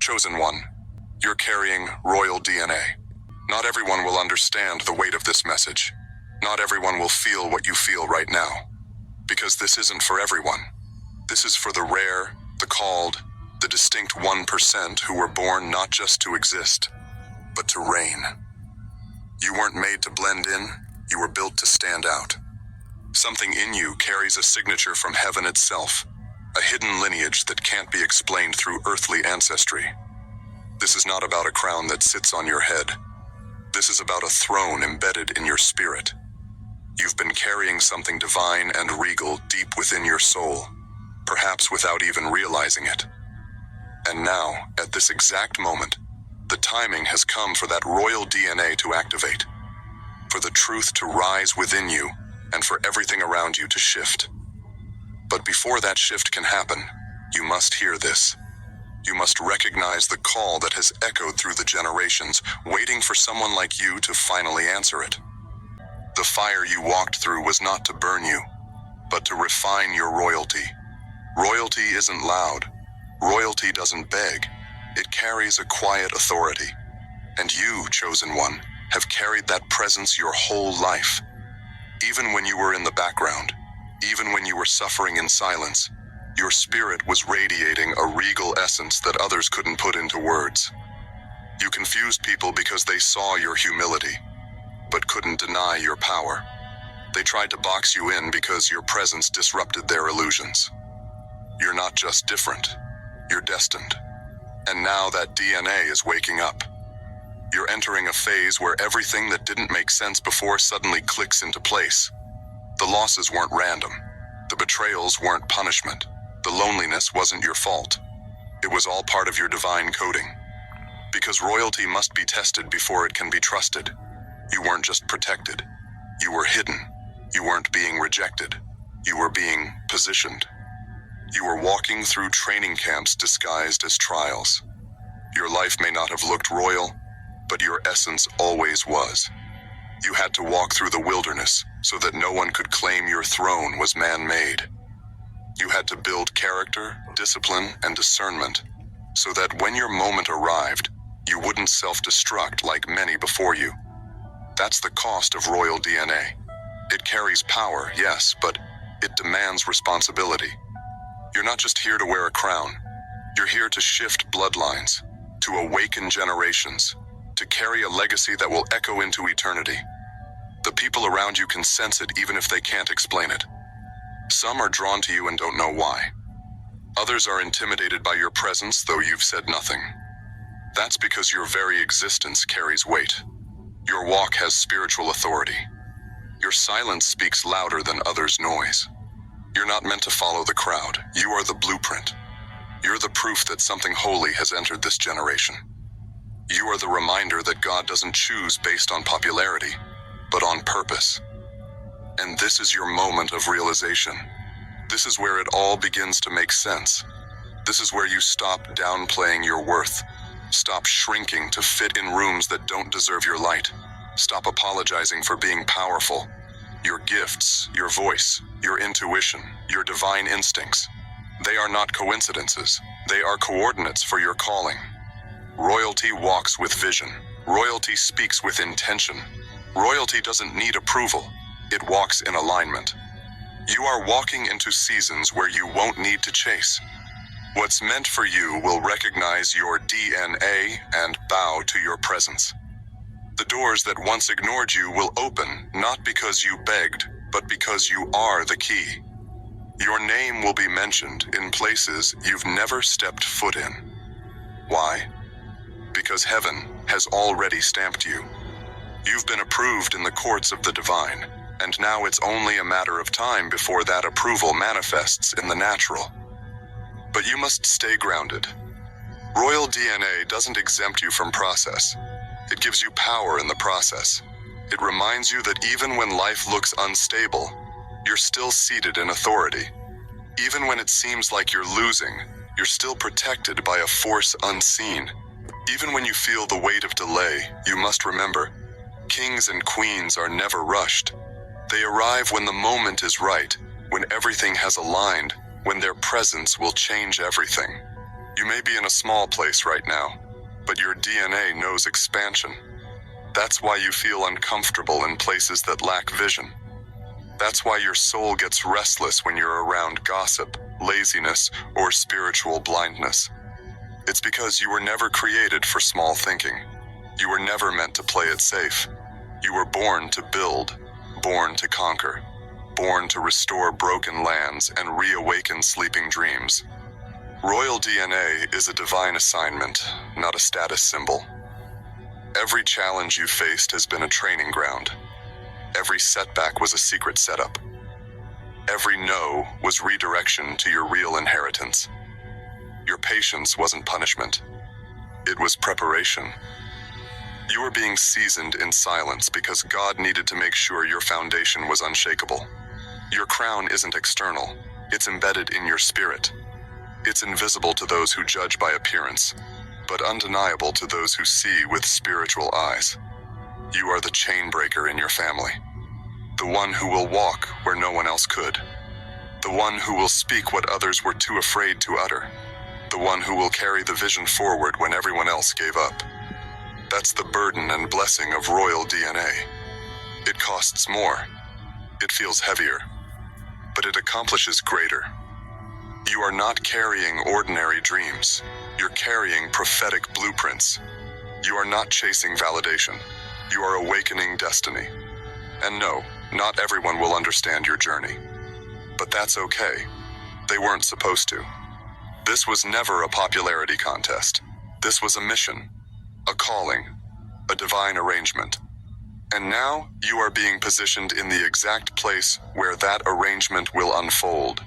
Chosen one, you're carrying royal DNA. Not everyone will understand the weight of this message. Not everyone will feel what you feel right now. Because this isn't for everyone. This is for the rare, the called, the distinct 1% who were born not just to exist, but to reign. You weren't made to blend in, you were built to stand out. Something in you carries a signature from heaven itself, a hidden lineage that can't be explained through earthly ancestry. This is not about a crown that sits on your head. This is about a throne embedded in your spirit. You've been carrying something divine and regal deep within your soul, perhaps without even realizing it. And now, at this exact moment, the timing has come for that royal DNA to activate, for the truth to rise within you, and for everything around you to shift. But before that shift can happen, you must hear this. You must recognize the call that has echoed through the generations, waiting for someone like you to finally answer it. The fire you walked through was not to burn you, but to refine your royalty. Royalty isn't loud. Royalty doesn't beg. It carries a quiet authority. And you, chosen one, have carried that presence your whole life. Even when you were in the background, even when you were suffering in silence, your spirit was radiating a regal essence that others couldn't put into words. You confused people because they saw your humility, but couldn't deny your power. They tried to box you in because your presence disrupted their illusions. You're not just different, you're destined. And now that DNA is waking up. You're entering a phase where everything that didn't make sense before suddenly clicks into place. The losses weren't random. The betrayals weren't punishment. The loneliness wasn't your fault. It was all part of your divine coding. Because royalty must be tested before it can be trusted. You weren't just protected. You were hidden. You weren't being rejected. You were being positioned. You were walking through training camps disguised as trials. Your life may not have looked royal, but your essence always was. You had to walk through the wilderness so that no one could claim your throne was man-made. You had to build character, discipline, and discernment so that when your moment arrived, you wouldn't self-destruct like many before you. That's the cost of royal DNA. It carries power, yes, but it demands responsibility. You're not just here to wear a crown. You're here to shift bloodlines, to awaken generations, to carry a legacy that will echo into eternity. The people around you can sense it even if they can't explain it. Some are drawn to you and don't know why. Others are intimidated by your presence, though you've said nothing. That's because your very existence carries weight. Your walk has spiritual authority. Your silence speaks louder than others' noise. You're not meant to follow the crowd. You are the blueprint. You're the proof that something holy has entered this generation. You are the reminder that God doesn't choose based on popularity, but on purpose. And this is your moment of realization. This is where it all begins to make sense. This is where you stop downplaying your worth. Stop shrinking to fit in rooms that don't deserve your light. Stop apologizing for being powerful. Your gifts, your voice, your intuition, your divine instincts, they are not coincidences. They are coordinates for your calling. Royalty walks with vision. Royalty speaks with intention. Royalty doesn't need approval. It walks in alignment. You are walking into seasons where you won't need to chase. What's meant for you will recognize your DNA and bow to your presence. The doors that once ignored you will open, not because you begged, but because you are the key. Your name will be mentioned in places you've never stepped foot in. Why? Because heaven has already stamped you. You've been approved in the courts of the divine, and now it's only a matter of time before that approval manifests in the natural. But you must stay grounded. Royal DNA doesn't exempt you from process. It gives you power in the process. It reminds you that even when life looks unstable, you're still seated in authority. Even when it seems like you're losing, you're still protected by a force unseen. Even when you feel the weight of delay, you must remember, kings and queens are never rushed. They arrive when the moment is right, when everything has aligned, when their presence will change everything. You may be in a small place right now, but your DNA knows expansion. That's why you feel uncomfortable in places that lack vision. That's why your soul gets restless when you're around gossip, laziness, or spiritual blindness. It's because you were never created for small thinking. You were never meant to play it safe. You were born to build, born to conquer, born to restore broken lands and reawaken sleeping dreams. Royal DNA is a divine assignment, not a status symbol. Every challenge you faced has been a training ground. Every setback was a secret setup. Every no was redirection to your real inheritance. Your patience wasn't punishment. It was preparation. You were being seasoned in silence because God needed to make sure your foundation was unshakable. Your crown isn't external. It's embedded in your spirit. It's invisible to those who judge by appearance, but undeniable to those who see with spiritual eyes. You are the chain breaker in your family. The one who will walk where no one else could. The one who will speak what others were too afraid to utter. The one who will carry the vision forward when everyone else gave up. That's the burden and blessing of royal DNA. It costs more. It feels heavier. But it accomplishes greater. You are not carrying ordinary dreams. You're carrying prophetic blueprints. You are not chasing validation. You are awakening destiny. And no, not everyone will understand your journey. But that's okay. They weren't supposed to. This was never a popularity contest. This was a mission, a calling, a divine arrangement. And now you are being positioned in the exact place where that arrangement will unfold.